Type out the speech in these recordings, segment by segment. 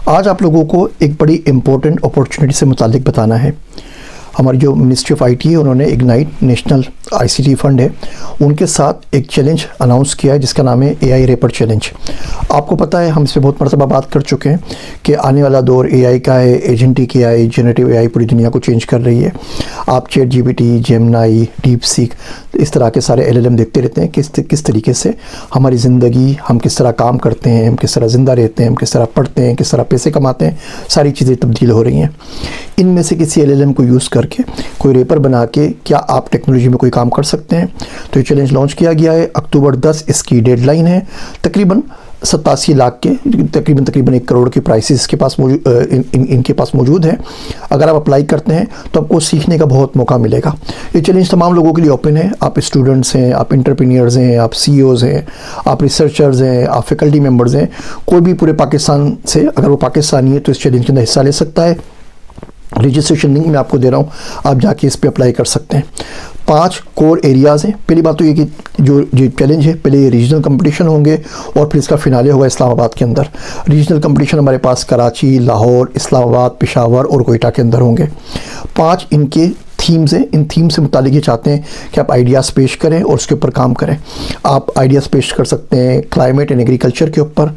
आज आप लोगों को एक बड़ी इम्पोर्टेंट अपॉर्चुनिटी से मुतालिक बताना है। हमारी जो मिनिस्ट्री ऑफ आईटी है, उन्होंने इग्नाइट नेशनल आईसीटी फंड है, उनके साथ एक चैलेंज अनाउंस किया है जिसका नाम है एआई रैपर चैलेंज। आपको पता है, हम इस पर बहुत मरतबा बात कर चुके हैं कि आने वाला दौर एआई का है। एजेंटिक एआई, जनरेटिव एआई पूरी दुनिया को चेंज कर रही है। आप chat GPT, Gemini, deep seek, इस तरह के सारे एलएलएम देखते रहते हैं किस तरीके से हमारी ज़िंदगी, हम किस तरह काम करते हैं, हम किस तरह ज़िंदा रहते हैं, हम किस तरह पढ़ते हैं, किस तरह पैसे कमाते हैं, सारी चीज़ें तब्दील हो रही हैं। इनमें से किसी एलएलएम को यूज़ करके कोई रैपर बना के क्या आप टेक्नोलॉजी में कोई काम कर सकते हैं? तो ये चैलेंज लॉन्च किया गया है। अक्टूबर 10 इसकी डेडलाइन है। तकरीबन 87 लाख के तकरीबन 1 करोड़ के प्राइसेस के पास इनके पास मौजूद है। अगर आप अप्लाई करते हैं तो आपको सीखने का बहुत मौका मिलेगा। ये चैलेंज तमाम लोगों के लिए ओपन है। आप स्टूडेंट्स हैं, आप एंटरप्रेन्योर्स हैं, आप सीईओज़ हैं, आप रिसर्चर्स हैं, आप फैकल्टी मेंबर्स हैं, कोई भी पूरे पाकिस्तान से अगर वो पाकिस्तानी है तो इस चैलेंज के अंदर हिस्सा ले सकता है। रजिस्ट्रेशन लिंक मैं आपको दे रहा हूँ, आप जाके इस पे अप्लाई कर सकते हैं। 5 कोर एरियाज़ हैं। पहली बात तो ये कि जो चैलेंज है, पहले ये रीजनल कंपटीशन होंगे और फिर इसका फिनाले होगा इस्लामाबाद के अंदर। रीजनल कंपटीशन हमारे पास कराची, लाहौर, इस्लामाबाद, पेशावर और कोयटा के अंदर होंगे। 5 इनके थीम्स हैं। इन थीम से मुतालिक ये चाहते हैं कि आप आइडियाज़ पेश करें और उसके ऊपर काम करें। आप आइडियाज़ पेश कर सकते हैं क्लाइमेट एंड एग्रीकल्चर के ऊपर,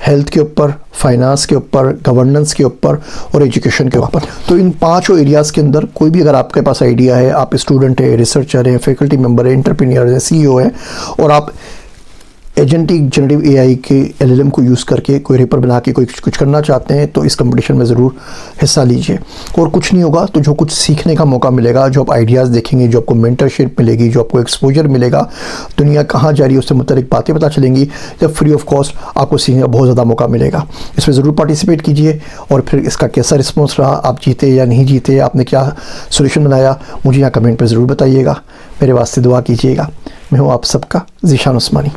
हेल्थ के ऊपर, फाइनेंस के ऊपर, गवर्नेंस के ऊपर और एजुकेशन के ऊपर। तो इन 5 एरियाज़ के अंदर कोई भी अगर आपके पास आइडिया है, आप स्टूडेंट है, रिसर्चर है, फैकल्टी मेंबर है, एंटरप्रेन्योर है, सीईओ है, और आप एजेंटिक जनरेटिव एआई के एलएलएम को यूज़ करके कोई रैपर बना के कोई कुछ करना चाहते हैं तो इस कंपटीशन में ज़रूर हिस्सा लीजिए। और कुछ नहीं होगा तो जो कुछ सीखने का मौका मिलेगा, जो आप आइडियाज़ देखेंगे, जो आपको मेंटरशिप मिलेगी, जो आपको एक्सपोजर मिलेगा, दुनिया कहाँ जा रही है उससे मुतल्लिक बातें पता चलेंगी, जब फ्री ऑफ कॉस्ट आपको सीखने का बहुत ज़्यादा मौका मिलेगा। इसमें ज़रूर पार्टिसिपेट कीजिए और फिर इसका कैसा रिस्पॉन्स रहा, आप जीते या नहीं जीते, आपने क्या सोल्यूशन बनाया, मुझे यहाँ कमेंट पर ज़रूर बताइएगा। मेरे वास्ते दुआ कीजिएगा। मैं हूँ आप सबका ज़ीशान उस्मानी।